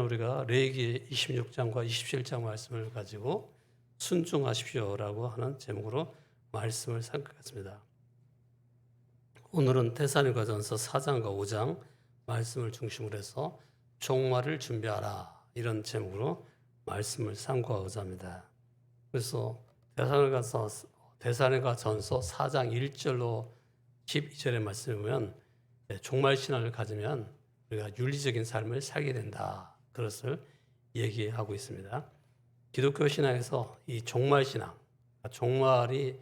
우리가 레위기 26장과 27장 말씀을 가지고 순종하십시오라고 하는 제목으로 말씀을 삼겠습니다. 오늘은 데살로니가전서 4장과 5장 말씀을 중심으로 해서 종말을 준비하라 이런 제목으로 말씀을 삼고하고자 합니다. 그래서 데살로니가전서 4장 1절로 12절의 말씀을 보면 종말 신앙을 가지면 우리가 윤리적인 삶을 살게 된다. 그것을 얘기하고 있습니다. 기독교 신앙에서 이 종말 신앙, 종말이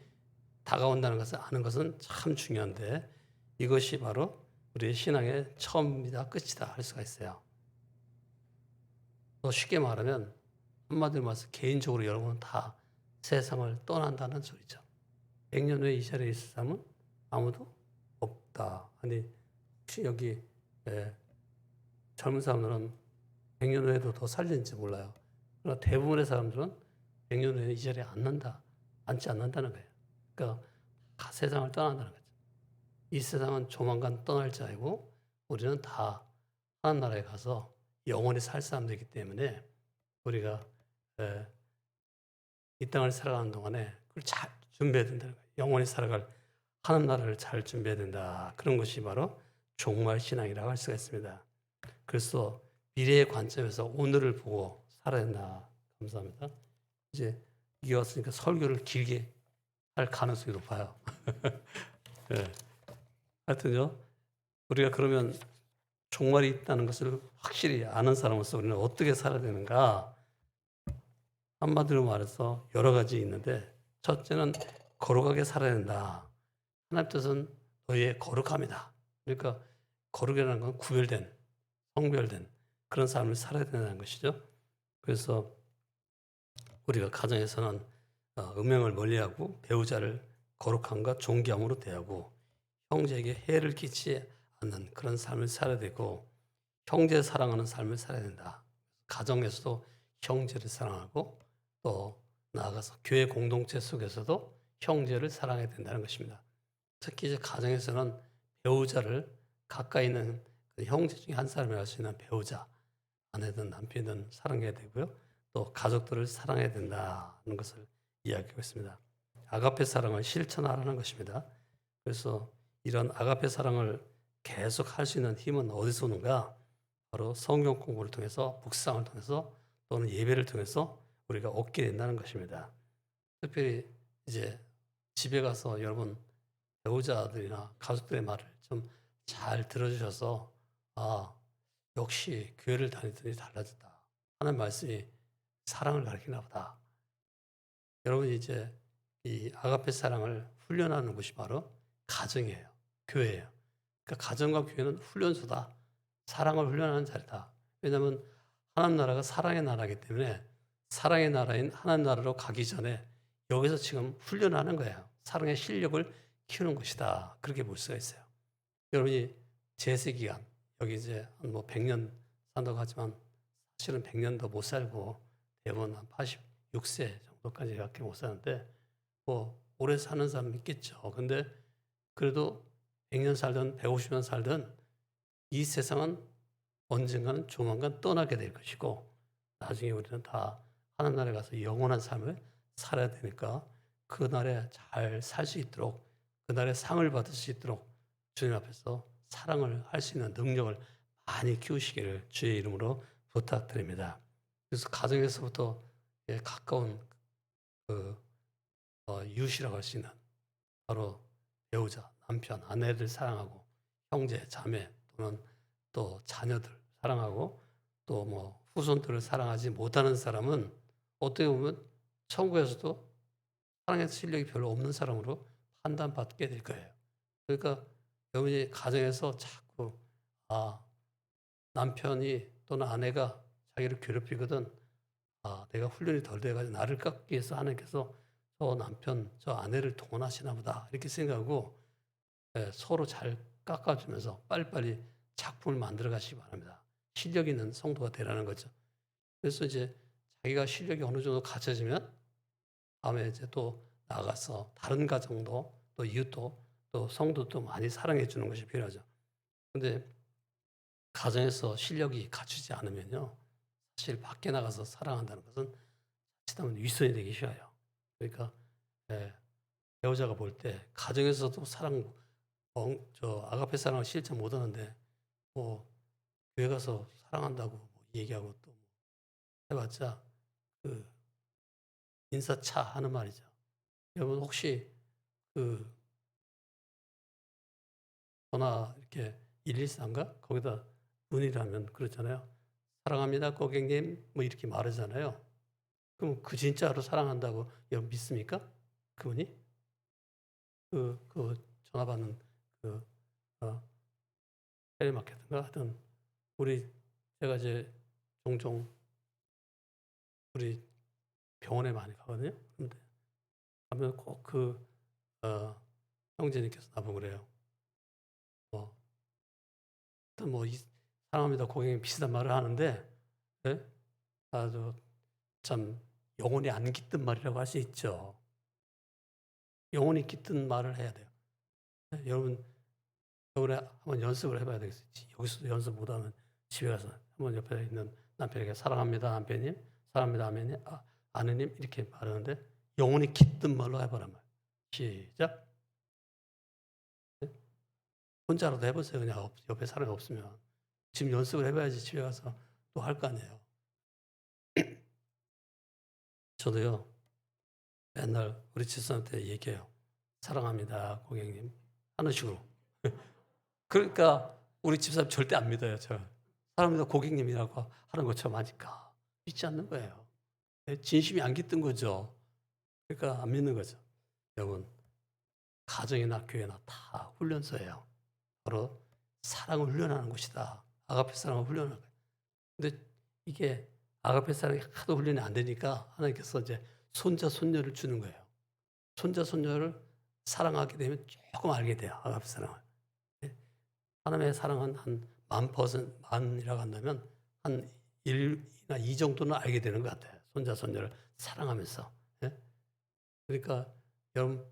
다가온다는 것을 아는 것은 참 중요한데 이것이 바로 우리의 신앙의 처음이다 끝이다 할 수가 있어요. 더 쉽게 말하면 한마디로 말해서 개인적으로 여러분은 다 세상을 떠난다는 소리죠. 100년 후에 이 자리에 있을 사람은 아무도 없다. 아니 혹시 여기 젊은 사람들은 100년 후에도 더 살는지 몰라요. 그러나 대부분의 사람들은 100년 후에 이 자리에 앉지 않는다는 거예요. 그러니까 다 세상을 떠난다는 거죠. 이 세상은 조만간 떠날 자이고 우리는 다 하나님 나라에 가서 영원히 살 사람들이기 때문에 우리가 이 땅을 살아가는 동안에 그걸 잘 준비해야 된다는 거예요. 영원히 살아갈 하나님 나라를 잘 준비해야 된다. 그런 것이 바로 종말 신앙이라고 할 수가 있습니다. 그래서 미래의 관점에서 오늘을 보고 살아야 된다. 감사합니다. 이제 이게 왔으니까 설교를 길게 할 가능성이 높아요. 네. 하여튼요, 우리가 그러면 종말이 있다는 것을 확실히 아는 사람으로서 우리는 어떻게 살아야 되는가? 한마디로 말해서 여러 가지 있는데, 첫째는 거룩하게 살아야 된다. 하나님 뜻은 너희의 거룩함이다. 그러니까 거룩이라는 건 구별된, 성별된 그런 삶을 살아야 된다는 것이죠. 그래서 우리가 가정에서는 음행을 멀리하고 배우자를 거룩함과 존귀함으로 대하고 형제에게 해를 끼치지 않는 그런 삶을 살아야 되고 형제 사랑하는 삶을 살아야 된다. 가정에서도 형제를 사랑하고 또 나아가서 교회 공동체 속에서도 형제를 사랑해야 된다는 것입니다. 특히 이제 가정에서는 배우자를 가까이 있는 그 형제 중에 한 사람이 할 수 있는 배우자, 아내든 남편이든 사랑해야 되고요. 또 가족들을 사랑해야 된다는 것을 이야기하고 있습니다. 아가페 사랑을 실천하라는 것입니다. 그래서 이런 아가페 사랑을 계속 할 수 있는 힘은 어디서 오는가? 바로 성경 공부를 통해서, 묵상을 통해서 또는 예배를 통해서 우리가 얻게 된다는 것입니다. 특별히 이제 집에 가서 여러분 배우자들이나 가족들의 말을 좀 잘 들어주셔서 역시 교회를 다니더니 달라졌다 하는 말씀이 사랑을 가리키나 보다. 여러분이 이제 이 아가페 사랑을 훈련하는 곳이 바로 가정이에요. 교회예요. 그러니까 가정과 교회는 훈련소다. 사랑을 훈련하는 자리다. 왜냐하면 하나님 나라가 사랑의 나라이기 때문에 사랑의 나라인 하나님 나라로 가기 전에 여기서 지금 훈련하는 거예요. 사랑의 실력을 키우는 것이다. 그렇게 볼 수가 있어요. 여러분이 제세기간 여기 이제 뭐 100년 산다고 하지만 사실은 100년도 못 살고 대부분 한 86세 정도까지밖에 못 사는데 뭐 오래 사는 사람 있겠죠. 근데 그래도 100년 살든 150년 살든 이 세상은 언젠가는 조만간 떠나게 될 것이고 나중에 우리는 다 하나님 나라에 가서 영원한 삶을 살아야 되니까 그날에 잘 살 수 있도록 그날에 상을 받을 수 있도록 주님 앞에서 사랑을 할 수 있는 능력을 많이 키우시기를 주의 이름으로 부탁드립니다. 그래서 가정에서부터 가까운 그 이웃이라고 할 수 있는 바로 배우자, 남편, 아내를 사랑하고 형제, 자매 또는 또 자녀들 사랑하고 또 뭐 후손들을 사랑하지 못하는 사람은 어떻게 보면 천국에서도 사랑의 실력이 별로 없는 사람으로 판단받게 될 거예요. 그러니까 여러분이 가정에서 자꾸 남편이 또는 아내가 자기를 괴롭히거든 내가 훈련이 덜 돼가지고 나를 깎기 위해서 하나님께서 저 남편, 저 아내를 동원하시나 보다 이렇게 생각하고 서로 잘 깎아주면서 빨리빨리 작품을 만들어 가시기 바랍니다. 실력 있는 성도가 되라는 거죠. 그래서 이제 자기가 실력이 어느 정도 갖춰지면 다음에 이제 또 나가서 다른 가정도 또 이웃도 또 성도도 많이 사랑해 주는 것이 필요하죠. 근데 가정에서 실력이 갖추지 않으면요. 사실 밖에 나가서 사랑한다는 것은 자칫하면 윗선이 되기 쉬워요. 그러니까 예, 배우자가 볼 때 가정에서도 아가페 사랑을 실천 못하는데 뭐 교회 가서 사랑한다고 뭐 얘기하고 또뭐 해봤자 그 인사차 하는 말이죠. 여러분 혹시 그 전화 이렇게 114인가 거기다 문의를 하면 그렇잖아요. 사랑합니다 고객님 뭐 이렇게 말하잖아요. 그럼 그 진짜로 사랑한다고 여러분 믿습니까? 그분이? 그 전화 받는 그 어, 텔레마케터인가 하여튼 제가 이제 종종 우리 병원에 많이 가거든요. 근데 가면 꼭 형제님께서 나보고 그래요. 뭐 하여튼 사랑합니다 고객님 비슷한 말을 하는데 예? 아주 참 영혼이 안 깃든 말이라고 할 수 있죠. 영혼이 깃든 말을 해야 돼요. 예? 여러분 겨울에 한번 연습을 해봐야 되겠어요. 여기서도 연습 못하면 집에 가서 한번 옆에 있는 남편에게 사랑합니다 남편님, 사랑합니다 아내님 이렇게 말하는데 영혼이 깃든 말로 해보란 말. 시작. 예? 혼자라도 해보세요. 그냥 옆에 사람이 없으면 지금 연습을 해봐야지 집에 가서 또 할 거 아니에요. 저도요 맨날 우리 집사람한테 얘기해요. 사랑합니다 고객님 하는 식으로. 그러니까 우리 집사람 절대 안 믿어요. 사람마다 고객님이라고 하는 것처럼 하니까 믿지 않는 거예요. 진심이 안 깃든 거죠. 그러니까 안 믿는 거죠. 여러분 가정이나 교회나 다 훈련소예요. 바로 사랑을 훈련하는 곳이다. 아가페 사랑을 훈련하는 거예요. 근데 이게 아가페 사랑이 하도 훈련이 안 되니까 하나님께서 이제 손자 손녀를 주는 거예요. 손자 손녀를 사랑하게 되면 조금 알게 돼요. 아가페 사랑을. 하나님의 사랑은 한 10,000% 만이라고 한다면 한 1이나 2 정도는 알게 되는 것 같아요. 손자 손녀를 사랑하면서. 예? 그러니까 여러분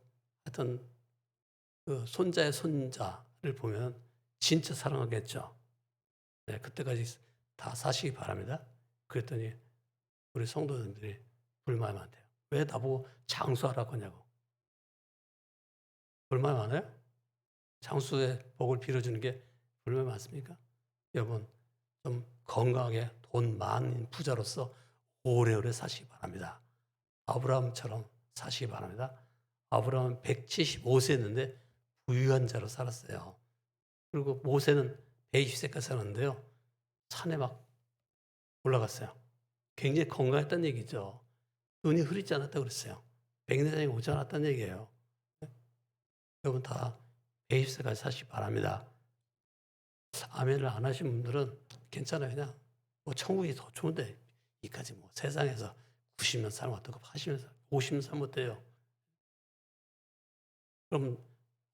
하여튼 그 손자의 손자를 보면 진짜 사랑하겠죠. 네, 그때까지 다 사시기 바랍니다. 그랬더니 우리 성도님들이 불만이 많대요. 왜 나보고 장수하라고 하냐고. 불만이 많아요? 장수의 복을 빌어주는 게 불만이 많습니까? 여러분 좀 건강하게 돈 많은 부자로서 오래오래 사시기 바랍니다. 아브라함처럼 사시기 바랍니다. 아브라함은 175세였는데 부유한 자로 살았어요. 그리고 모세는 120세까지 살았는데요. 산에 막 올라갔어요. 굉장히 건강했다는 얘기죠. 눈이 흐리지 않았다고 그랬어요. 백내장이 오지 않았다는 얘기예요. 여러분 다 120세까지 사시기 바랍니다. 아멘을 안 하신 분들은 괜찮아요. 그냥 뭐 천국이 더 좋은데 이까지 뭐 세상에서 90년 살면 어떻고 80년 살, 50년 살면 어때요? 그럼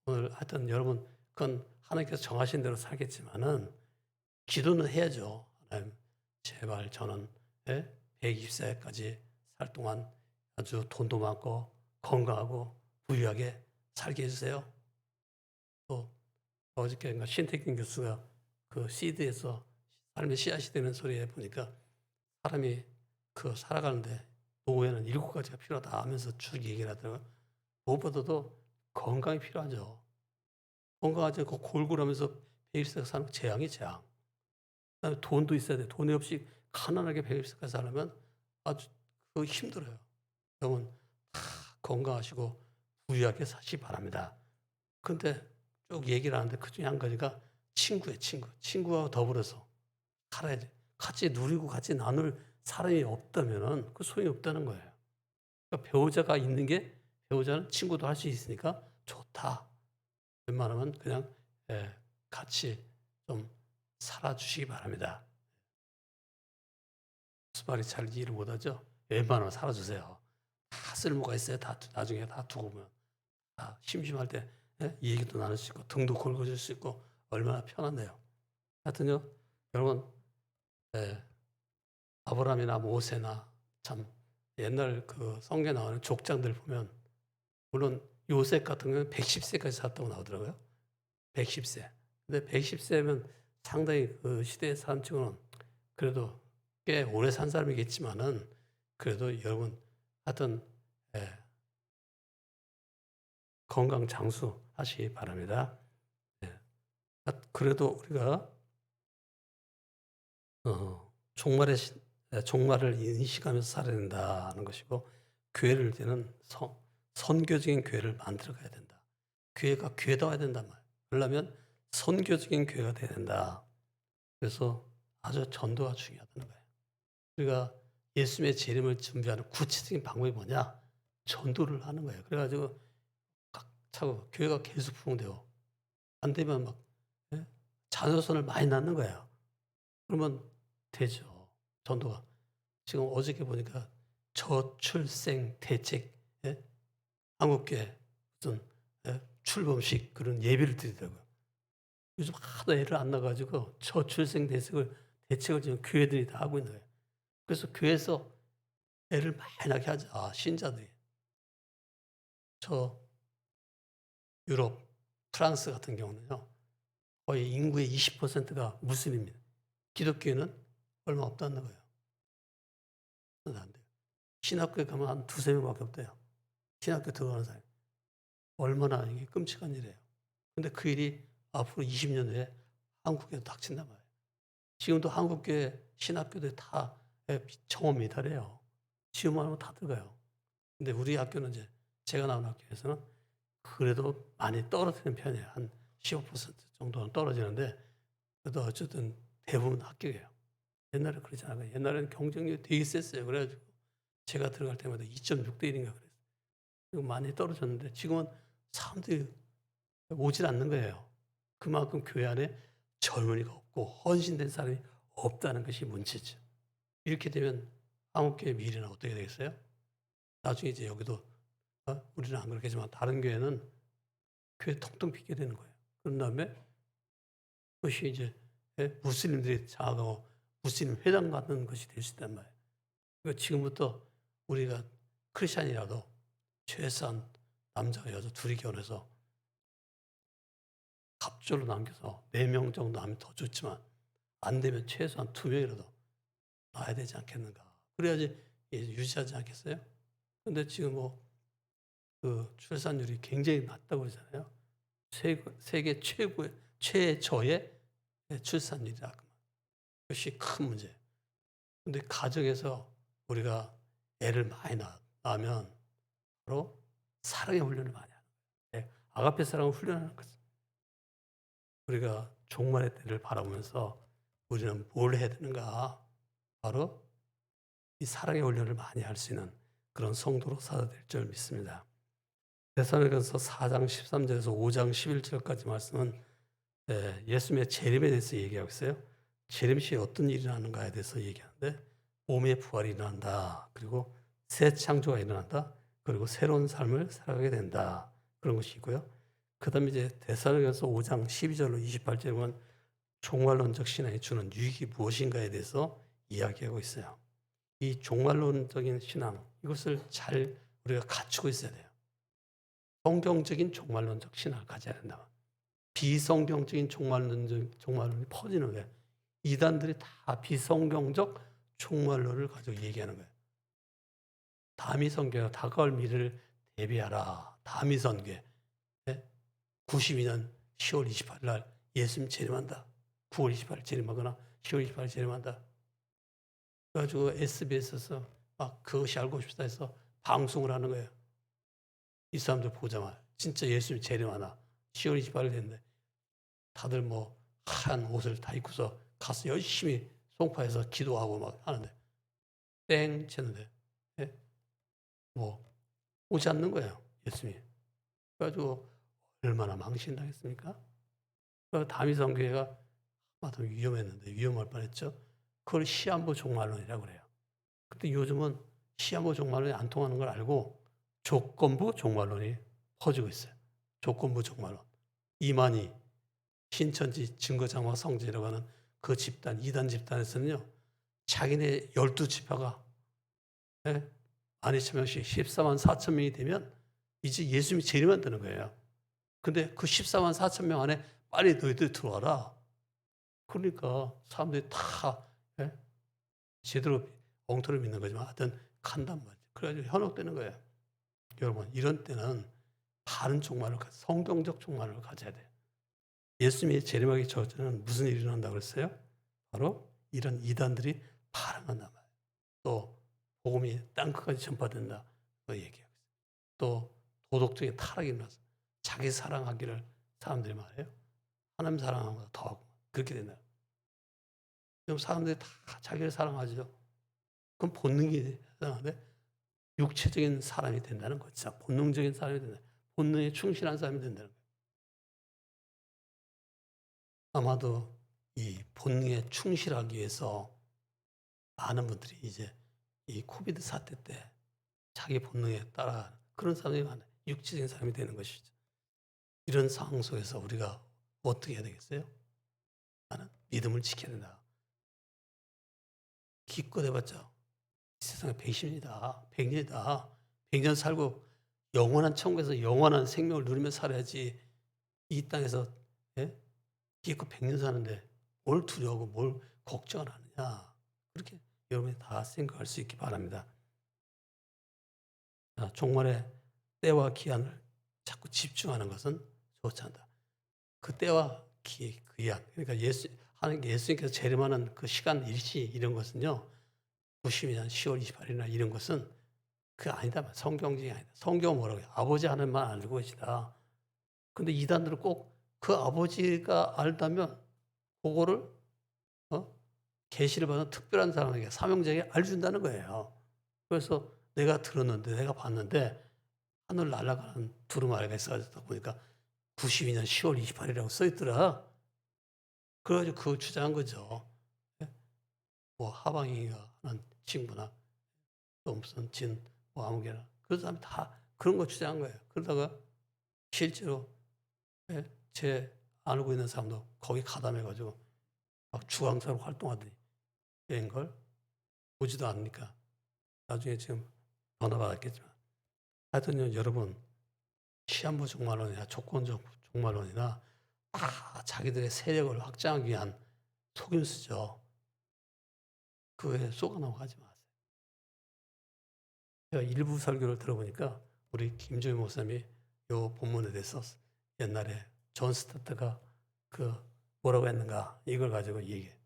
오늘 하여튼 여러분 그건 하나님께서 정하신 대로 살겠지만은 기도는 해야죠. 하나님 제발 저는 120세까지 살 동안 아주 돈도 많고 건강하고 부유하게 살게 해주세요. 또 어저께 신태균 교수가 그 시드에서 삶의 씨앗이 되는 소리에 보니까 사람이 그 살아가는데 노후에는 7가지가 필요하다 하면서 쭉 얘기를 하더라고요. 무엇보다도 건강이 필요하죠. 건강하지 않고 골골하면서 120세 사는 거 재앙이 재앙. 그다음에 돈도 있어야 돼. 돈이 없이 가난하게 120세까지 살려면 아주 힘들어요. 여러분 다 건강하시고 부유하게 사시기 바랍니다. 근데 쭉 얘기를 하는데 그중에 한 가지가 친구예요, 친구. 친구와 더불어서 살아야지. 같이 누리고 같이 나눌 사람이 없다면은 그 소용이 없다는 거예요. 그러니까 배우자가 있는 게 배우자는 친구도 할 수 있으니까 좋다. 웬만하면 그냥 같이 좀 살아주시기 바랍니다. 무슨 말인지 잘 이해를 못하죠? 웬만하면 살아주세요. 다 쓸모가 있어요. 다 나중에 다 두고 보면 다 심심할 때 얘기도 나눌 수 있고 등도 긁어줄 수 있고 얼마나 편한데요. 하여튼요, 여러분 아브라함이나 모세나 참 옛날 그 성경에 나오는 족장들 보면 물론 요셉 같은 경우는 110세까지 살았다고 나오더라고요. 110세. 근데 110세면 상당히 그 시대의 사람 치고는 그래도 꽤 오래 산 사람이겠지만은 그래도 여러분 하여튼 예, 건강 장수하시기 바랍니다. 예. 그래도 우리가 종말의 종말을 인식하면서 살아야 된다는 것이고 교회를 때는 선교적인 교회를 만들어 가야 된다. 교회가 교회다워야 된단 말이에요. 그러려면 선교적인 교회가 돼야 된다. 그래서 아주 전도가 중요하다는 거예요. 우리가 예수님의 재림을 준비하는 구체적인 방법이 뭐냐? 전도를 하는 거예요. 그래가지고 차고 교회가 계속 부흥되고 안 되면 막 예? 자녀손을 많이 낳는 거예요. 그러면 되죠. 전도가. 지금 어저께 보니까 저출생 대책 예? 한국교회 무슨 예? 출범식 그런 예배를 드리더라고요. 요즘 하도 애를 안 낳아가지고 저출생 대책을 지금 교회들이 다 하고 있는 거예요. 그래서 교회에서 애를 많이 낳게 하자 신자들이. 저 유럽, 프랑스 같은 경우는요. 거의 인구의 20%가 무슬림입니다. 기독교인은 얼마 없다는 거예요. 안 돼요. 신학교에 가면 한 두세 명밖에 없대요. 신학교 들어가는 사람이. 얼마나 이게 끔찍한 일이에요. 근데 그 일이 앞으로 20년 후에 한국에도 닥친단 말이에요. 지금도 한국교회 신학교들 다 정원 미달이에요. 지원만 하면 다 들어가요. 근데 우리 학교는 이제 제가 나온 학교에서는 그래도 많이 떨어지는 편이에요. 한 15% 정도는 떨어지는데 그래도 어쨌든 대부분 합격해요. 옛날에 그러지 않아요. 옛날에는 경쟁률이 되게 셌어요. 그래가지고 제가 들어갈 때마다 2.6대 1인가 그랬어요. 그리고 많이 떨어졌는데 지금은 사람들이 오질 않는 거예요. 그만큼 교회 안에 젊은이가 없고 헌신된 사람이 없다는 것이 문제죠. 이렇게 되면 한국교회 미래는 어떻게 되겠어요? 나중에 이제 여기도 우리는 안 그렇겠지만 다른 교회는 교회 텅텅 비게 되는 거예요. 그런 다음에 그것이 이제 무슬림들이 장악하고 무슬림 회당 같은 것이 될 수 있단 말이에요. 그러니까 지금부터 우리가 크리스찬이라도 최소한 남자와 여자 둘이 결혼해서 갑절로 남겨서 4명 정도 하면 더 좋지만 안 되면 최소한 2명이라도 낳아야 되지 않겠는가. 그래야지 유지하지 않겠어요? 근데 지금 그 출산율이 굉장히 낮다고 그러잖아요. 세계 최저의 출산율이라. 그것이 큰 문제예요. 근데 가정에서 우리가 애를 많이 낳으면 바로 사랑의 훈련을 많이 하는 거예요. 아가페 사랑을 훈련하는 거죠. 우리가 종말의 때를 바라보면서 우리는 뭘 해야 되는가? 바로 이 사랑의 훈련을 많이 할 수 있는 그런 성도로 살아야 될 줄 믿습니다. 데살로니가서 4장 13절에서 5장 11절까지 말씀은 예수님의 재림에 대해서 얘기하고 있어요. 재림 시에 어떤 일이 일어나는가에 대해서 얘기하는데 몸의 부활이 일어난다. 그리고 새 창조가 일어난다. 그리고 새로운 삶을 살아가게 된다. 그런 것이 있고요. 그 다음에 이제 데살로니가서 5장 12절로 28절에 보면 종말론적 신앙이 주는 유익이 무엇인가에 대해서 이야기하고 있어요. 이 종말론적인 신앙, 이것을 잘 우리가 갖추고 있어야 돼요. 성경적인 종말론적 신앙을 가져야 된다. 비성경적인 종말론이 퍼지는 거예요. 이단들이 다 비성경적 종말론을 가지고 얘기하는 거예요. 다미성교가 다가올 미래를 대비하라. 다미선교. 92년 10월 28일 날 예수님 재림한다. 9월 28일 재림하거나 10월 28일 재림한다. 그래가지고 SBS에서 막 그것이 알고 싶다 해서 방송을 하는 거예요. 이 사람들 보자마자 진짜 예수님 재림하나 10월 28일 됐는데 다들 뭐 하얀 옷을 다 입고서 가서 열심히 송파에서 기도하고 막 하는데 땡 쳤는데 뭐 오지 않는 거예요. 예수님이. 그래가지고 얼마나 망신당했습니까? 그 다미성교회가 마침 위험했는데 위험할 뻔했죠. 그걸 시한부 종말론이라고 그래요. 근데 요즘은 시한부 종말론이 안 통하는 걸 알고 조건부 종말론이 퍼지고 있어요. 조건부 종말론. 이만희 신천지 증거장화 성지라고 하는 그 집단, 이단 집단에서는요, 자기네 12지파가 12,000명씩 14만 4천 명이 되면 이제 예수님이 재림한다는 거예요. 근데 그 14만 4천 명 안에 빨리 너희들 들어와라. 그러니까 사람들이 다 제대로 엉터리를 믿는 거지만 하여튼 간단 말이죠. 그래가지고 현혹되는 거예요. 여러분 이런 때는 바른 종말을 성경적 종말을 가져야 돼요. 예수님이 재림하기 전에는 무슨 일이 일어난다고 그랬어요? 바로 이런 이단들이 발흥한단 말이에요. 또 복음이 땅끝까지 전파된다. 그 얘기하고 있어요. 또 도덕적인 타락이 일어나서 자기 사랑하기를 사람들이 말해요. 하나님 사랑하는 것보다 더 하고 그렇게 된다. 그럼 사람들이 다 자기를 사랑하죠. 그럼 본능이 사랑하는데 육체적인 사람이 된다는 거죠. 본능적인 사람이 된다. 본능에 충실한 사람이 된다는 거예요. 아마도 이 본능에 충실하기 위해서 많은 분들이 이제 이 코비드 사태 때 자기 본능에 따라 그런 사람이 많아요. 육체적인 사람이 되는 것이죠. 이런 상황 속에서 우리가 어떻게 해야 되겠어요? 나는 믿음을 지켜야 된다. 기껏 해봤자 이 세상에 120년이다. 100년이다. 100년 살고 영원한 천국에서 영원한 생명을 누리며 살아야지 이 땅에서 예? 기껏 100년 사는데 뭘 두려워하고 뭘 걱정을 하느냐. 그렇게 여러분이 다 생각할 수 있기 바랍니다. 자, 종말의 때와 기한을 자꾸 집중하는 것은 좋지 않다. 그 때와 기한, 그러니까 예수님께서 재림하는 그 시간, 일시 이런 것은요, 90년 10월 28일이나 이런 것은 그 아니다. 성경적이 아니다. 성경은 뭐라고 해요? 아버지 하늘만 알고 계시다. 근데 이단들은 꼭 그 아버지가 알다면 그거를 계시를 받은 특별한 사람에게 사명자에게 알려준다는 거예요. 그래서 내가 들었는데 내가 봤는데 하늘 날아가는 두루마리가 있어가지고 보니까 92년 10월 28일이라고 써있더라. 그래가지고 그거 주장한 거죠. 뭐 하방이가 하는 친구나 또 무슨 뭐 아무개나 그런 사람이 다 그런 거 주장한 거예요. 그러다가 실제로 제 알고 있는 사람도 거기 가담해가지고 막 주강사로 활동하더니 된 걸 보지도 않으니까 나중에 지금 전화받았겠지만 하여튼 여러분 시한부 종말론이나 조건적 종말론이나 다 자기들의 세력을 확장하기 위한 속임수죠. 그거에 속아 넘어가지 마세요. 제가 일부 설교를 들어보니까 우리 김종희 목사님이 요 본문에 대해서 옛날에 존 스타트가 그 뭐라고 했는가 이걸 가지고 얘기해.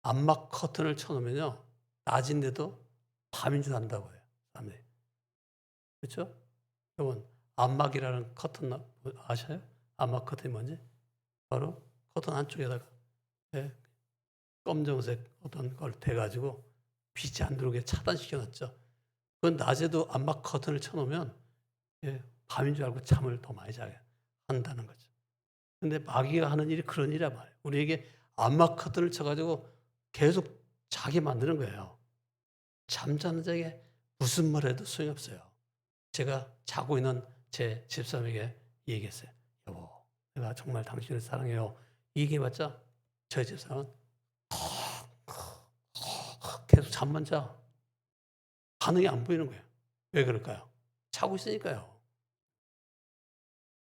암막 커튼을 쳐놓으면요 낮인데도 밤인 줄 안다고 해요. 사람들이. 그렇죠? 여러분 암막이라는 커튼 아셔요? 암막 커튼이 뭔지? 바로 커튼 한쪽에다가 검정색 어떤 걸 대가지고 빛이 안 들어오게 차단시켜 놨죠. 그건 낮에도 암막 커튼을 쳐놓으면 밤인 줄 알고 잠을 더 많이 자게 한다는 거죠. 근데 마귀가 하는 일이 그런 일이란 말이에요. 우리에게 암막 커튼을 쳐가지고 계속 자게 만드는 거예요. 잠자는 자에게 무슨 말 해도 소용이 없어요. 제가 자고 있는 제 집사람에게 얘기했어요. 여보, 내가 정말 당신을 사랑해요. 얘기해봤자 저희 집사람은 계속 잠만 자. 반응이 안 보이는 거예요. 왜 그럴까요? 자고 있으니까요.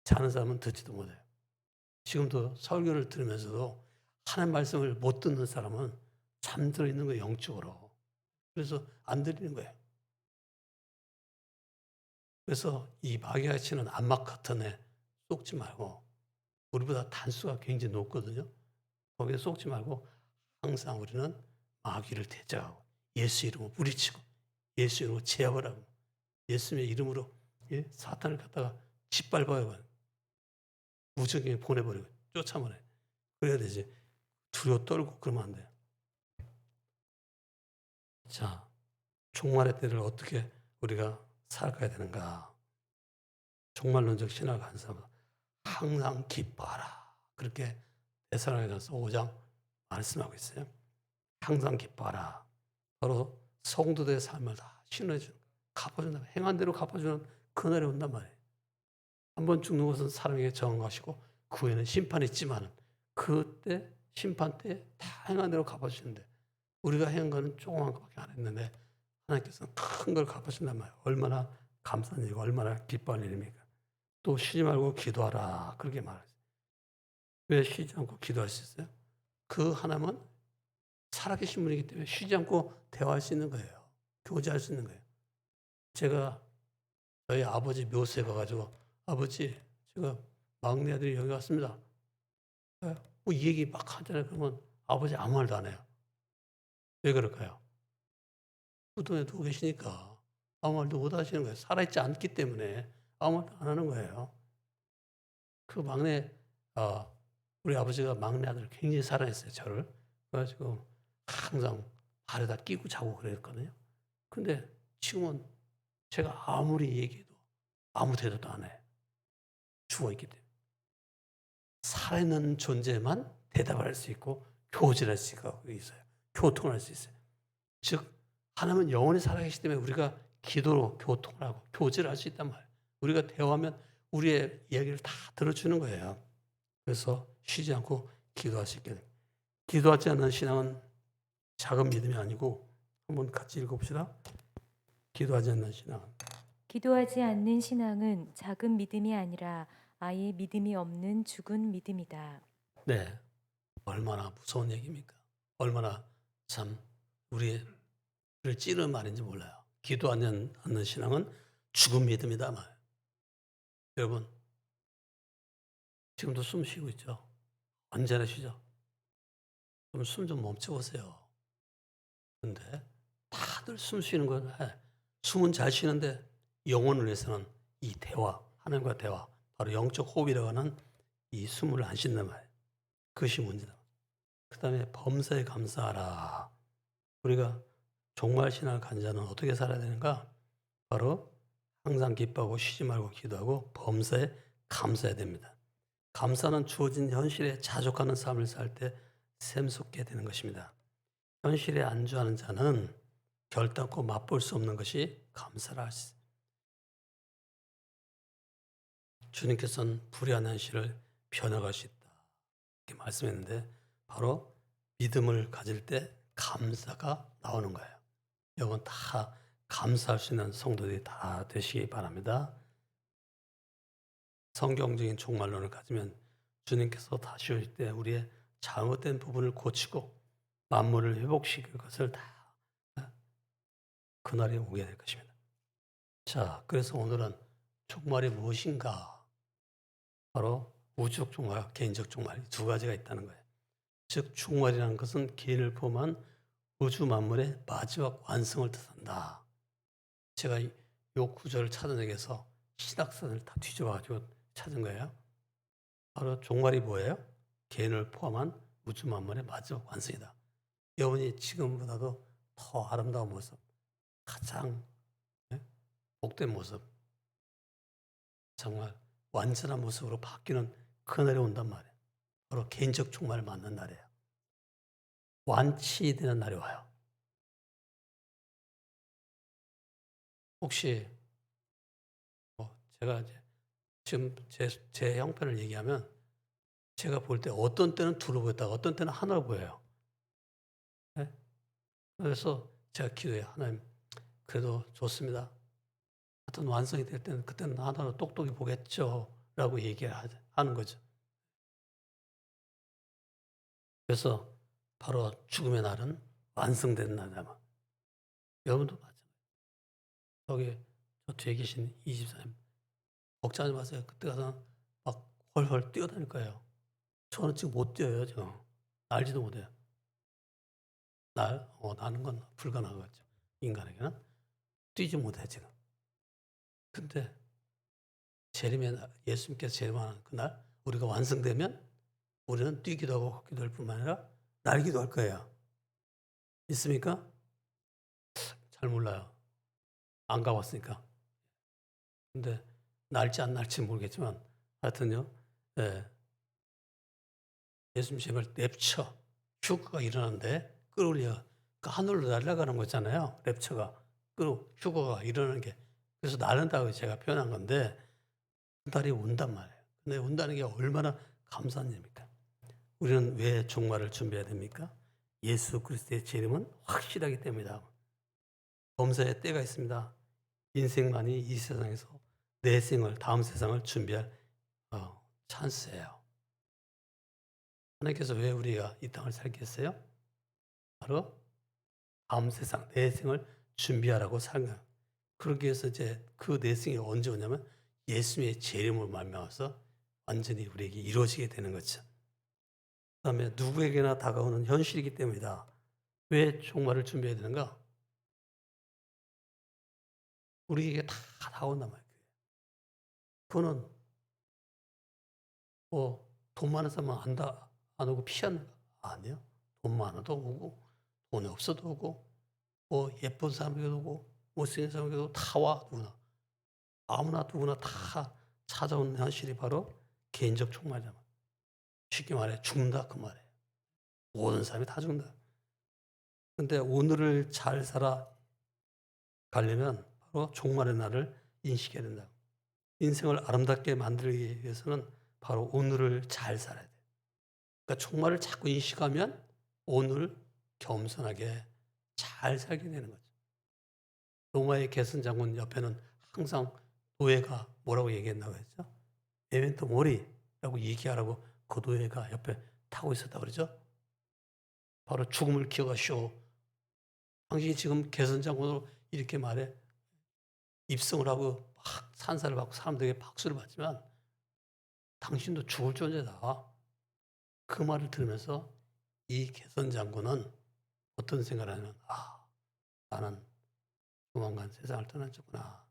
자는 사람은 듣지도 못해요. 지금도 설교를 들으면서도 하나님 말씀을 못 듣는 사람은 잠들어 있는 거예요, 영적으로. 그래서 안 들리는 거예요. 그래서 이 마귀가 치는 암막 커튼에 쏙지 말고 우리보다 단수가 굉장히 높거든요. 거기에 쏙지 말고 항상 우리는 마귀를 대적하고 예수 이름으로 부리치고 예수 이름으로 제압을 하고 예수님의 이름으로 사탄을 갖다가 짓밟아요. 무적에 보내버리고 쫓아보내. 그래야 되지. 두려워 떨고 그러면 안 돼요. 자, 종말의 때를 어떻게 우리가 살아가야 되는가? 종말론적 신학을 한 사람은 항상 기뻐하라. 그렇게 데살로니가서 5장 말씀하고 있어요. 항상 기뻐하라. 바로 성도들의 삶을 다 신뢰해주는, 갚아준다. 행한 대로 갚아주는 그날이 온단 말이에요. 한번 죽는 것은 사랑에 정한 것이고 그 후에는 심판이 있지만 그때 심판 때 다 행한 대로 갚아주시는데 우리가 행한 거는 조그만 것밖에 안 했는데 하나님께서는 큰 걸 갚아준단 말이에요. 얼마나 감사한 일이고 얼마나 기뻐할 일입니까? 또 쉬지 말고 기도하라. 그렇게 말했어요. 왜 쉬지 않고 기도할 수 있어요? 그 하나님은 살아계신 분이기 때문에 쉬지 않고 대화할 수 있는 거예요. 교제할 수 있는 거예요. 제가 저희 아버지 묘소에 가가지고 아버지 제가 막내 아들이 여기 왔습니다. 뭐 이 얘기 막 하잖아요. 그러면 아버지 아무 말도 안 해요. 왜 그럴까요? 무덤에 누워 계시니까 아무 말도 못 하시는 거예요. 살아있지 않기 때문에 아무 말도 안 하는 거예요. 그 막내, 우리 아버지가 막내 아들을 굉장히 사랑했어요, 저를. 그래가지고 항상 발에다 끼고 자고 그랬거든요. 근데 지금은 제가 아무리 얘기해도 아무 대답도 안 해요. 죽어있기 때문에. 살아있는 존재만 대답을 할 수 있고 교제를 할 수 있어요. 교통을 할 수 있어요. 즉 하나님은 영원히 살아계시기 때문에 우리가 기도로 교통을 하고 교제를 할 수 있단 말이에요. 우리가 대화하면 우리의 이야기를 다 들어주는 거예요. 그래서 쉬지 않고 기도할 수 있게 됩니다. 기도하지 않는 신앙은 작은 믿음이 아니고 한번 같이 읽어봅시다. 기도하지 않는 신앙은 기도하지 않는 신앙은 작은 믿음이 아니라 아예 믿음이 없는 죽은 믿음이다. 네, 얼마나 무서운 얘기입니까? 얼마나 참 우리를 찌르는 말인지 몰라요. 기도하지 않는 신앙은 죽은 믿음이다 말. 여러분 지금도 숨 쉬고 있죠? 언제나 쉬죠? 그럼 숨 좀 멈춰보세요. 근데 다들 숨 쉬는 건 해. 숨은 잘 쉬는데 영혼을 위해서는 이 대화, 하나님과 대화, 바로 영적 호흡이라고 하는 이 숨을 안 쉰단 말이에요. 그것이 문제다. 그 다음에 범사에 감사하라. 우리가 종말 신앙을 가진 자는 어떻게 살아야 되는가? 바로 항상 기뻐하고 쉬지 말고 기도하고 범사에 감사해야 됩니다. 감사는 주어진 현실에 자족하는 삶을 살 때 샘솟게 되는 것입니다. 현실에 안주하는 자는 결단코 맛볼 수 없는 것이 감사라 할 수 있습니다. 주님께서는 불의한 현실을 변화할 수 있다. 이렇게 말씀했는데 바로 믿음을 가질 때 감사가 나오는 거예요. 여러분 다 감사할 수 있는 성도들이 다 되시기 바랍니다. 성경적인 종말론을 가지면 주님께서 다시 오실 때 우리의 잘못된 부분을 고치고 만물을 회복시킬 것을 다 그날이 오게 될 것입니다. 자, 그래서 오늘은 종말이 무엇인가? 바로 우주적 종말, 개인적 종말 두 가지가 있다는 거예요. 즉 종말이라는 것은 개인을 포함한 우주 만물의 마지막 완성을 뜻한다. 제가 이 구절을 찾아내기 위해서 신학선을 다 뒤져가지고 찾은 거예요. 바로 종말이 뭐예요? 개인을 포함한 우주 만물의 마지막 완성이다. 여러분이 지금보다도 더 아름다운 모습, 가장 복된 모습, 정말 완전한 모습으로 바뀌는 그날이 온단 말이에요. 바로 개인적 종말을 맞는 날이에요. 완치되는 날이 와요. 혹시 제가 이제 지금 제 형편을 얘기하면 제가 볼 때 어떤 때는 둘로 보였다가 어떤 때는 하나로 보여요. 네? 그래서 제가 기도해요. 하나님 그래도 좋습니다. 하여튼 완성이 될 때는 그때는 하나로 똑똑히 보겠죠. 라고 얘기하는 거죠. 그래서 바로 죽음의 날은 완성된 날이다. 여러분도 마찬가지예요. 저기 저 뒤에 계신 이 집사님 걱정하지 마세요. 그때 가서 막 헐헐 뛰어다닐 거예요. 저는 지금 못 뛰어요. 저 날지도 못해요. 나는 건 불가능하겠죠. 인간에게는 뛰지 못해 지금. 근데 예수님께서 재림하는 그날 우리가 완성되면 우리는 뛰기도 하고 걷기도 할 뿐만 아니라 날기도 할 거예요. 있습니까? 잘 몰라요. 안 가봤으니까. 근데 날지 안 날지 모르겠지만 하여튼요. 예, 예수님 재림을 랩처 휴거가 일어나는데 끌어올려 그 하늘로 날아가는 거잖아요. 랩처가 휴거가 일어나는 게 그래서 날른다고 제가 표현한 건데 그 날이 온단 말이에요. 근데 온다는 게 얼마나 감사한 일입니까? 우리는 왜 종말을 준비해야 됩니까? 예수 그리스도의 재림은 확실하기 때문이다. 범사에 때가 있습니다. 인생만이 이 세상에서 내 생을 다음 세상을 준비할 찬스예요. 하나님께서 왜 우리가 이 땅을 살게 했어요? 바로 다음 세상, 내생을 준비하라고 살거예요. 그러기 위해서 이제 그 내생이 언제 오냐면 예수님의 재림으로 말미암아서 완전히 우리에게 이루어지게 되는 거죠. 그다음에 누구에게나 다가오는 현실이기 때문이다. 왜 종말을 준비해야 되는가? 우리에게 다 다가온단 말이에요. 그거는 뭐 돈 많은 사람은 안 오고 피하는가? 아니요. 돈 많아도 오고 돈이 없어도 오고 뭐 예쁜 사람에게도 오고 못생긴 사람에게도 다 와. 누구나. 아무나 누구나 다 찾아오는 현실이 바로 개인적 종말이란 말이에요. 쉽게 말해 죽는다 그 말이에요. 모든 사람이 다 죽는다. 근데 오늘을 잘 살아가려면 바로 종말의 날을 인식해야 된다. 인생을 아름답게 만들기 위해서는 바로 오늘을 잘 살아야 돼요. 그러니까 종말을 자꾸 인식하면 오늘 겸손하게 잘 살게 되는 거죠. 로마의 개선 장군 옆에는 항상 노예가 뭐라고 얘기했나고 했죠? 메멘토 모리라고 얘기하라고 그 노예가 옆에 타고 있었다고 그러죠? 바로 죽음을 기억하시오. 당신이 지금 개선 장군으로 이렇게 말해 입성을 하고 막 산사를 받고 사람들에게 박수를 받지만 당신도 죽을 존재다. 그 말을 들으면서 이 개선 장군은 어떤 생각을 하냐면 나는 조만간 세상을 떠나졌구나.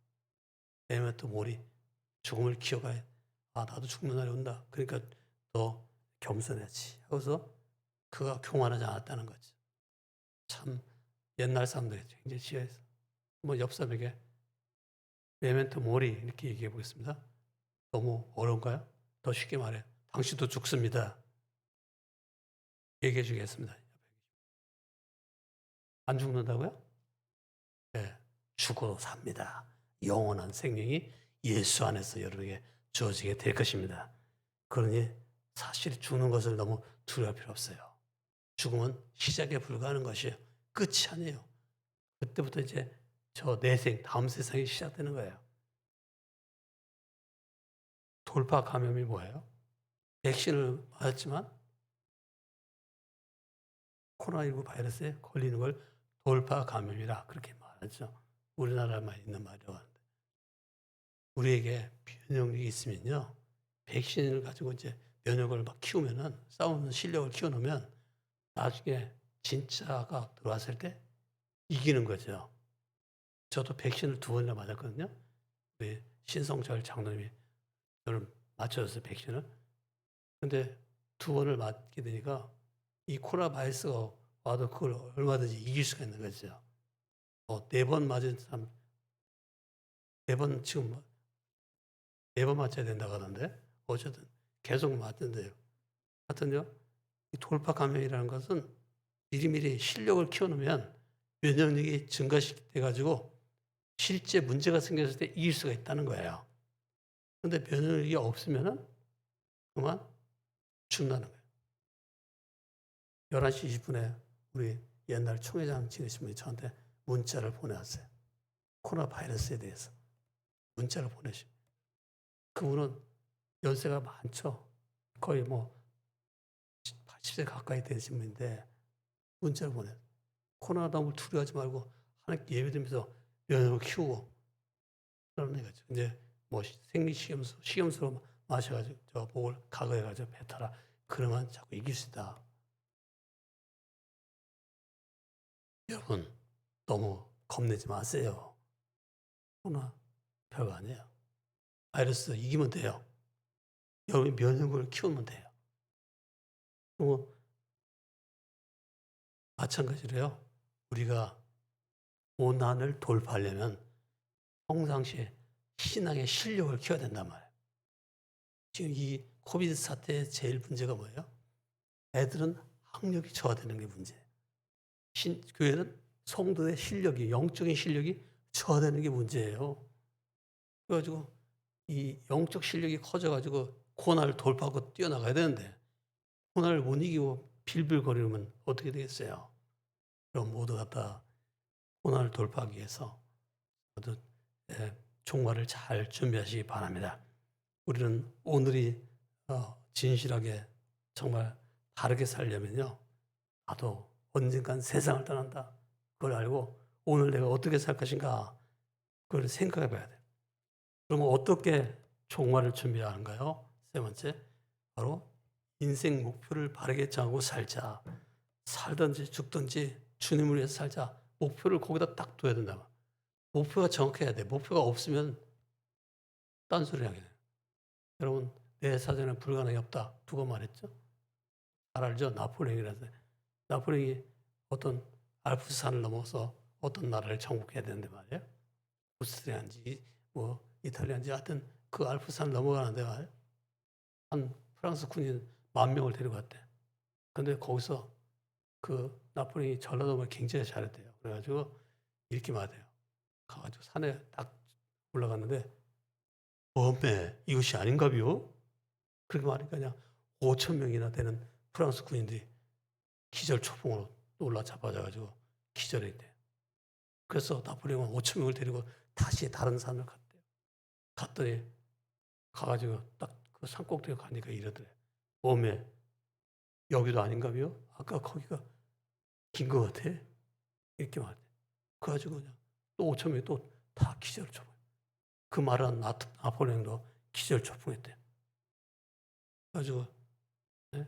메멘토 모리 죽음을 기억하여 나도 죽는 날이 온다. 그러니까 더 겸손해야지 하고서 그가 교만하지 않았다는 거죠. 참 옛날 사람들이 굉장히 지혜해서 한번 옆 사람에게 메멘토 모리 이렇게 얘기해 보겠습니다. 너무 어려운가요? 더 쉽게 말해 당신도 죽습니다. 얘기해 주겠습니다. 안 죽는다고요? 네, 죽어도 삽니다. 영원한 생명이 예수 안에서 여러분에게 주어지게 될 것입니다. 그러니 사실 죽는 것을 너무 두려워할 필요 없어요. 죽음은 시작에 불과하는 것이에요. 끝이 아니에요. 그때부터 이제 저 내생, 다음 세상이 시작되는 거예요. 돌파 감염이 뭐예요? 백신을 맞았지만 코로나19 바이러스에 걸리는 걸 돌파 감염이라 그렇게 말하죠. 우리나라만 있는 말이라고 하는데. 우리에게 면역력이 있으면요. 백신을 가지고 이제 면역을 막 키우면은 싸우는 실력을 키워놓으면 나중에 진짜가 들어왔을 때 이기는 거죠. 저도 백신을 2번이나 맞았거든요. 우리 신성철 장로님이 저를 맞춰줬어요, 백신을. 근데 2번을 맞게 되니까 이 코로나 바이러스가 와도 그걸 얼마든지 이길 수가 있는 거죠. 4번 맞은 사람, 4번 지금 4번 맞춰야 된다고 하던데 어쨌든 계속 맞던데요. 하여튼요, 이 돌파 감염이라는 것은 미리미리 실력을 키워놓으면 면역력이 증가돼 가지고 실제 문제가 생겼을 때 이길 수가 있다는 거예요. 근데 면역력이 없으면은 그만 죽는다는 거예요. 11시 20분에 우리 옛날 총회장 지내신 분이 저한테 문자를 보내왔어요. 코로나 바이러스에 대해서 문자를 보내시고 그분은 연세가 많죠. 거의 뭐 80세 가까이 되신 분인데 문자를 보내요. 코로나 너무 두려워하지 말고 하나님께 예배드리면서 면역을 키우고 그러는 거죠. 이제 뭐 식염수 마셔가지고 저 목을 가거해가지고 뱉어라. 그러면 자꾸 이길 수 있다. 여러분 너무 겁내지 마세요. 코로나 별거 아니에요. 바이러스 이기면 돼요. 여러분이 면역을 키우면 돼요. 그리고 마찬가지로요. 우리가 고난을 돌파하려면 평상시에 신앙의 실력을 키워야 된단 말이에요. 지금 이 코비드 사태의 제일 문제가 뭐예요? 애들은 학력이 저하되는 게 문제예요. 교회는 성도의 실력이, 영적인 실력이 저하되는 게 문제예요. 그래가지고 이 영적 실력이 커져가지고 고난을 돌파하고 뛰어나가야 되는데 고난을 못 이기고 빌빌거리면 어떻게 되겠어요? 그럼 모두가 다 고난을 돌파하기 위해서 모두 종말을 잘 준비하시기 바랍니다. 우리는 오늘이 진실하게 정말 바르게 살려면요. 나도 언젠간 세상을 떠난다. 그걸 알고 오늘 내가 어떻게 살 것인가 그걸 생각해 봐야 돼요. 그러면 어떻게 종말을 준비하는가요? 세 번째, 바로 인생 목표를 바르게 정하고 살자. 살든지 죽든지 주님을 위해서 살자. 목표를 거기다 딱 둬야 된다. 목표가 정확해야 돼. 목표가 없으면 딴소리 하게 돼요. 여러분, 내 사전에 불가능이 없다. 누가 말했죠? 잘 알죠? 나폴레옹이라서. 나폴레옹이 어떤 알프스산을 넘어서 어떤 나라를 정복해야 되는데 말이에요. 오스트리아인지 뭐 이탈리아인지 하여튼 그 알프스산을 넘어가는데 말이에요. 한 프랑스 군인 10,000명을 데리고 갔대. 근데 거기서 그 나폴레옹이 전라도를 굉장히 잘했대요. 그래가지고 이렇게 말해요. 가가지고 산에 딱 올라갔는데 어메 이것이 아닌가비요? 그렇게 말하니까 그냥 5,000명이나 되는 프랑스 군인들이 기절 초풍으로 올라 잡아져가지고 기절했대요. 그래서 나폴레옹은 5,000명을 데리고 다시 다른 산을 갔대요. 갔더니 가가지고 딱 그 산꼭대기 가니까 이러더래. 어메 여기도 아닌가비요? 아까 거기가 긴 것 같아. 이렇게 말해. 그래가지고 그냥 또 5,000명이 또 다 기절 초풍. 그 말은 나폴레옹도 기절 초풍했대요. 그래가지고 네?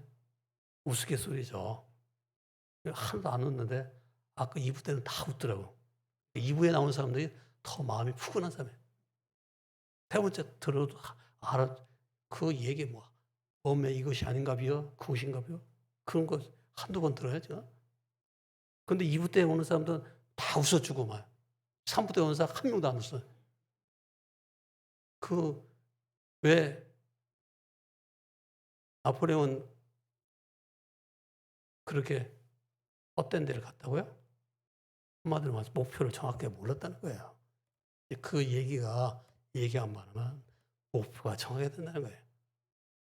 우스갯소리죠. 하나도 안 웃는데 아까 2부 때는 다 웃더라고. 2부에 나온 사람들이 더 마음이 푸근한 사람이에요. 세 번째 들어도 알아. 그 얘기 뭐 어메 이것이 아닌가비요? 그것인가비요? 그런 거 한두 번 들어야죠. 근데 2부 때 오는 사람들은 다 웃어주고 막 3부 때 오는 사람 한 명도 안 웃어요. 왜 나폴레옹은 그렇게 헛된 데를 갔다고요? 한마디로 말해서 목표를 정확하게 몰랐다는 거예요. 그 얘기가 얘기한 바는 목표가 정해야 된다는 거예요.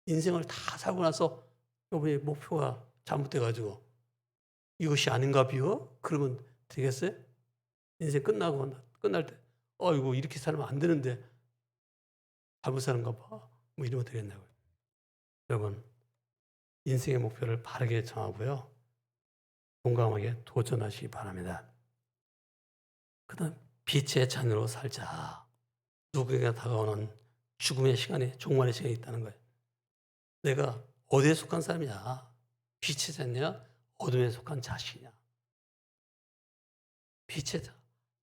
인생을 다 살고 나서 여러분의 목표가 잘못돼가지고 이것이 아닌가 비요? 그러면 되겠어요? 인생 끝날 때 어이구 이렇게 살면 안 되는데 잘못 사는가 봐. 뭐 이러면 되겠냐고요. 여러분 인생의 목표를 바르게 정하고요. 용감하게 도전하시기 바랍니다. 그다음 빛의 자녀로 살자. 누구에게 다가오는 죽음의 시간이 종말의 시간이 있다는 거예요. 내가 어디에 속한 사람이냐? 빛의 자냐? 어둠에 속한 자식이냐? 빛의 자.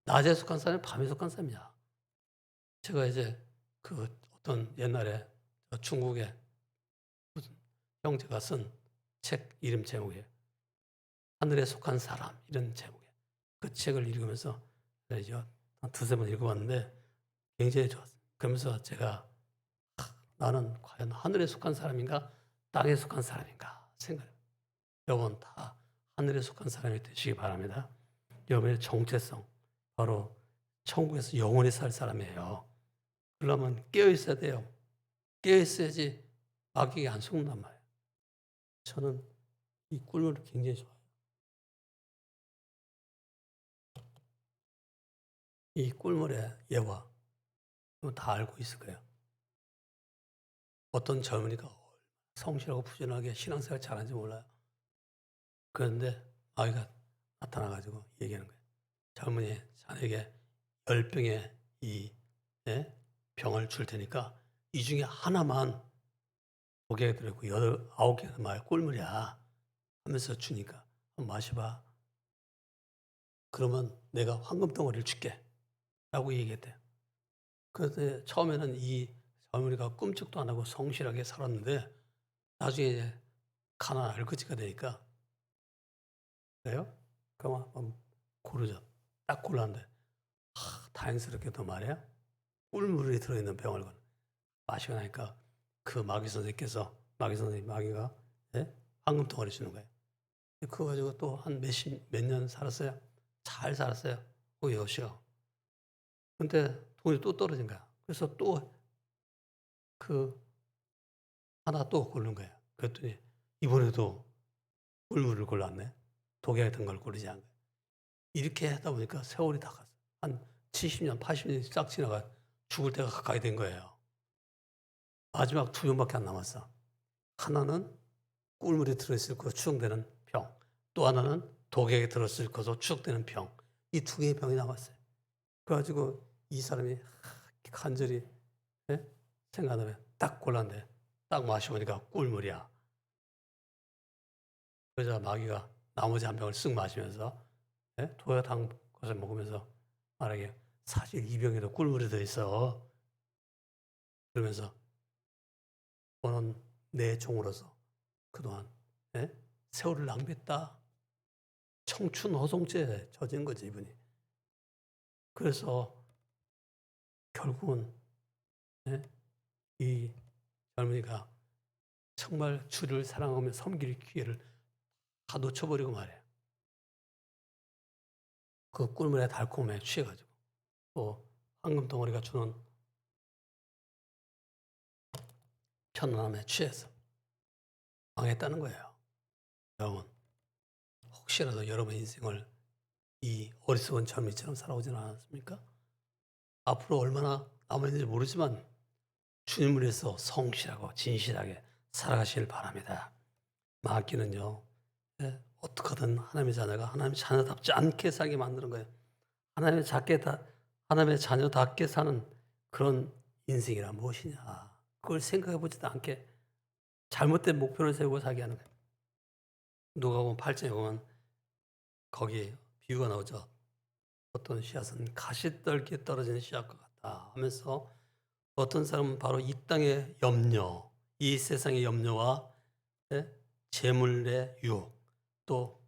낮에 속한 사람이 밤에 속한 사람이냐? 제가 이제 그 어떤 옛날에 중국의 무슨 형제가 쓴 책 이름 제목이에요. 하늘에 속한 사람 이런 제목이에요. 그 책을 읽으면서 이제 한 두세 번 읽어봤는데 굉장히 좋았어요. 그러면서 제가 나는 과연 하늘에 속한 사람인가 땅에 속한 사람인가 생각해요. 여러분 다 하늘에 속한 사람이 되시기 바랍니다. 여러분의 정체성 바로 천국에서 영원히 살 사람이에요. 그러려면 깨어있어야 돼요. 깨어있어야지 마귀가 안 속는단 말이에요. 저는 이 꿀물을 굉장히 좋아해요. 이 꿀물의 예화 다 알고 있을 거예요. 어떤 젊은이가 성실하고 부지런하게 신앙생활 잘하는지 몰라요. 그런데 마귀가 나타나가지고 얘기하는 거예요. 젊은이 자네에게 10병의 이 병을 줄 테니까 이 중에 하나만 고개에 들었고 9개는 말 꿀물이야 하면서 주니까 한번 마셔봐. 그러면 내가 황금덩어리를 줄게 라고 얘기했대요. 그런데 처음에는 이 젊은이가 꿈쩍도 안 하고 성실하게 살았는데 나중에 이제 가난 알거지가 되니까 그래요? 그럼 한번 고르자. 딱 골랐는데 다행스럽게도 말이야 꿀물이 들어있는 병을 마시고 나니까 그 마귀 선생님께서 마귀가 황금덩어리 주는 거예요. 그거 가지고 또 한 몇 년 살았어요. 잘 살았어요. 그 여시오. 근데 돈이 또 떨어진 거야. 그래서 또 그 하나 또 고른 거예요. 그랬더니 이번에도 꿀물을 골랐네. 독약 같은 걸 고르지 않은 거예요. 이렇게 하다 보니까 세월이 다 갔어. 한 70년, 80년이 싹 지나가 죽을 때가 가까이 된 거예요. 마지막 2병밖에 안 남았어. 하나는 꿀물이 들어있을 거 추정되는 병. 또 하나는 독에게 들었을 것으로 추측되는 병. 이 두 개의 병이 남았어요. 그래가지고 이 사람이 간절히 생각하면 딱 골랐는데 딱 마셔보니까 꿀물이야. 그러자 마귀가 나머지 한 병을 쓱 마시면서 도에 단 것을 먹으면서 말하게 사실 이 병에도 꿀물이 들어있어. 그러면서 너는 내 종으로서 그동안 세월을 낭비했다. 청춘 허송죄에 젖은 거지 이분이. 그래서 결국은 이 젊은이가 정말 주를 사랑하며 섬길 기회를 다 놓쳐버리고 말이에요. 그 꿀물의 달콤에 취해가지고 또 황금 덩어리가 주는 편안함에 취해서 망했다는 거예요. 여러분, 혹시라도 여러분 인생을 이 어리석은 젊은이처럼 살아오지는 않았습니까? 앞으로 얼마나 남아있는지 모르지만 주님을 위해서 성실하고 진실하게 살아가시길 바랍니다. 마귀는요, 어떻게든 하나님의 자녀가 하나님의 자녀답지 않게 살게 만드는 거예요. 하나님의 자녀답게 사는 그런 인생이란 무엇이냐. 그걸 생각해 보지도 않게 잘못된 목표를 세우고 살게 하는 거예요. 누가복음 8장에 보면 거기 비유가 나오죠. 어떤 씨앗은 가시떨기에 떨어지는 씨앗과 같다 하면서 어떤 사람은 바로 이 땅의 염려, 이 세상의 염려와 재물의 유혹, 또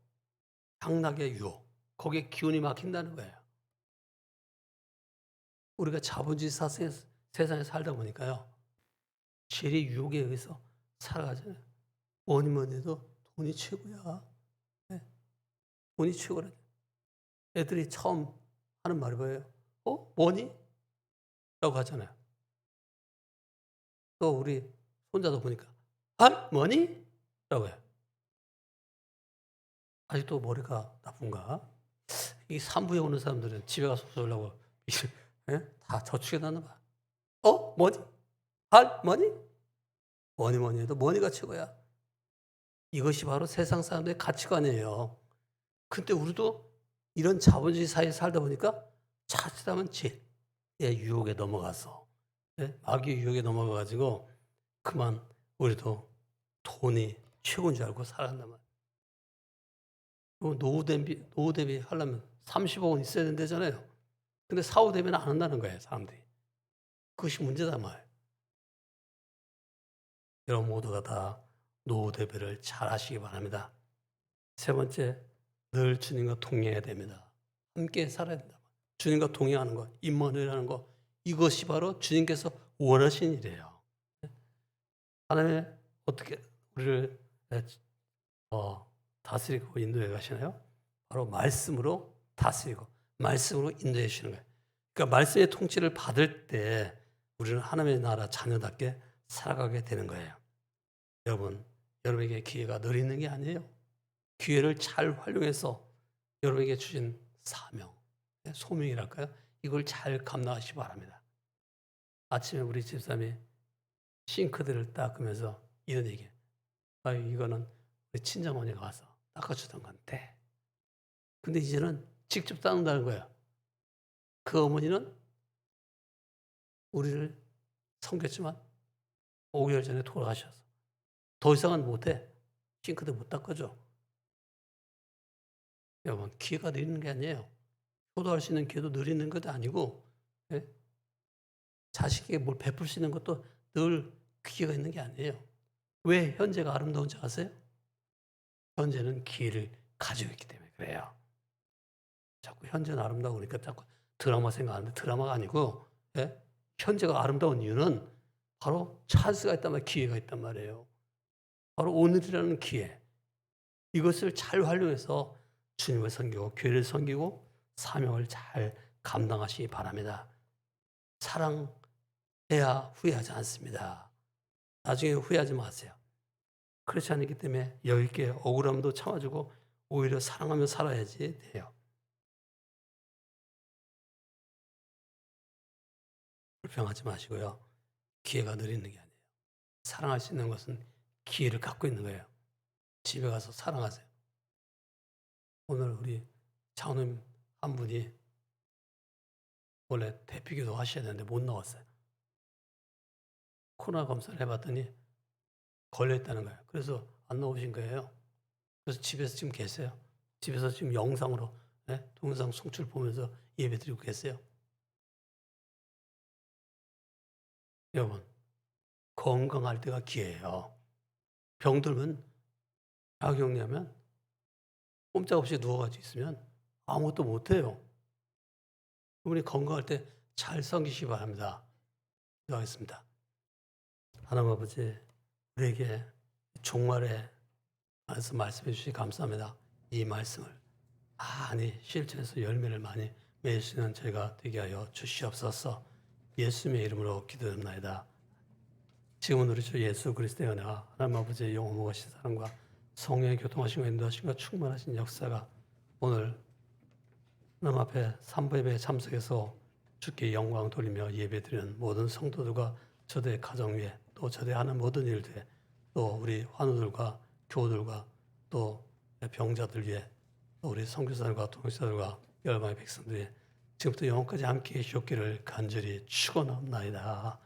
향락의 유혹, 거기에 기운이 막힌다는 거예요. 우리가 자본주의 세상에 살다 보니까요. 재리 유혹에 의해서 살아가잖아요. 뭐니 해도 돈이 최고야. 돈이 최고라. 애들이 처음 하는 말이 뭐예요? 뭐니? 라고 하잖아요. 또 우리 손자도 보니까 뭐니? 라고 해요. 아직도 머리가 나쁜가? 이 산부에 오는 사람들은 집에 가서 쏘려고 다 저축해 놨나 봐. 뭐니? 뭐니? 뭐니 해도 뭐니가 최고야. 이것이 바로 세상 사람들의 가치관이에요. 근데 우리도 이런 자본주의 사회에 살다 보니까 자칫하면 죄의 유혹에 넘어가서 마귀의 유혹에 넘어가가지고 그만 우리도 돈이 최고인 줄 알고 살아간단 말이에요. 노후 대비 하려면 30억 원 있어야 된다잖아요. 근데 사후 대비는 안 한다는 거예요, 사람들이. 그것이 문제단 말이에요. 여러분 모두가 다 노후 대비를 잘 하시기 바랍니다. 세 번째, 늘 주님과 동행해야 됩니다. 함께 살아야 된다. 주님과 동행하는 것, 임원이라는 것, 이것이 바로 주님께서 원하신 일이에요. 하나님 어떻게 우리를 다스리고 인도해 가시나요? 바로 말씀으로 다스리고 말씀으로 인도해 주시는 거예요. 그러니까 말씀의 통치를 받을 때 우리는 하나님의 나라 자녀답게 살아가게 되는 거예요. 여러분, 여러분에게 기회가 늘 있는 게 아니에요. 기회를 잘 활용해서 여러분에게 주신 사명, 소명이랄까요? 이걸 잘 감당하시기 바랍니다. 아침에 우리 집사람이 싱크대를 닦으면서 이런 얘기해요. 이거는 우리 친정어머니가 와서 닦아주던 건데. 근데 이제는 직접 닦는다는 거예요. 그 어머니는 우리를 섬겼지만 5개월 전에 돌아가셔서 더 이상은 못해. 싱크대 못 닦아줘. 여러분, 기회가 늘 있는 게 아니에요. 효도할 수 있는 기회도 늘 있는 것도 아니고 자식에게 뭘 베풀 수 있는 것도 늘 기회가 있는 게 아니에요. 왜 현재가 아름다운지 아세요? 현재는 기회를 가지고 있기 때문에 그래요. 자꾸 현재는 아름다워 그러니까 자꾸 드라마 생각하는데 드라마가 아니고 현재가 아름다운 이유는 바로 찬스가 있단 말이에요. 기회가 있단 말이에요. 바로 오늘이라는 기회. 이것을 잘 활용해서 주님을 섬기고 교회를 섬기고 사명을 잘 감당하시기 바랍니다. 사랑해야 후회하지 않습니다. 나중에 후회하지 마세요. 그렇지 않기 때문에 여유 있게 억울함도 참아주고 오히려 사랑하며 살아야지 돼요. 불평하지 마시고요. 기회가 늘 있는 게 아니에요. 사랑할 수 있는 것은 기회를 갖고 있는 거예요. 집에 가서 사랑하세요. 오늘 우리 장로님 한 분이 원래 대피기도 하셔야 되는데 못 나왔어요. 코로나 검사를 해봤더니 걸려있다는 거예요. 그래서 안 나오신 거예요. 그래서 집에서 지금 계세요. 집에서 지금 영상으로 동영상 송출 보면서 예배 드리고 계세요. 여러분, 건강할 때가 기회예요. 병들면 약용량하면 꼼짝없이 누워가지고 있으면 아무것도 못해요. 여러분이 건강할 때 잘 섬기시기 바랍니다. 기도하겠습니다. 하나님 아버지, 우리에게 종말에 관해서 말씀해 주시기 감사합니다. 이 말씀을 많이 실천해서 열매를 많이 맺을 수 있는 저희가 되게 하여 주시옵소서. 예수님의 이름으로 기도합나이다. 지금은 우리 주 예수 그리스도의 은혜와 하나님 아버지의 영원하신 사랑과 성령의 교통하심과 인도하심과 충만하신 역사가 오늘 하나님 앞에 삼부 예배에 참석해서 주께 영광 돌리며 예배드리는 모든 성도들과 저들의 가정 위에 또 저들이 하는 모든 일들에 또 우리 환우들과 교우들과 또 병자들 위에 또 우리 선교사들과 동역자들과 열방의 백성들 위에 지금부터 영원까지 함께 계시옵기를 간절히 축원합나이다.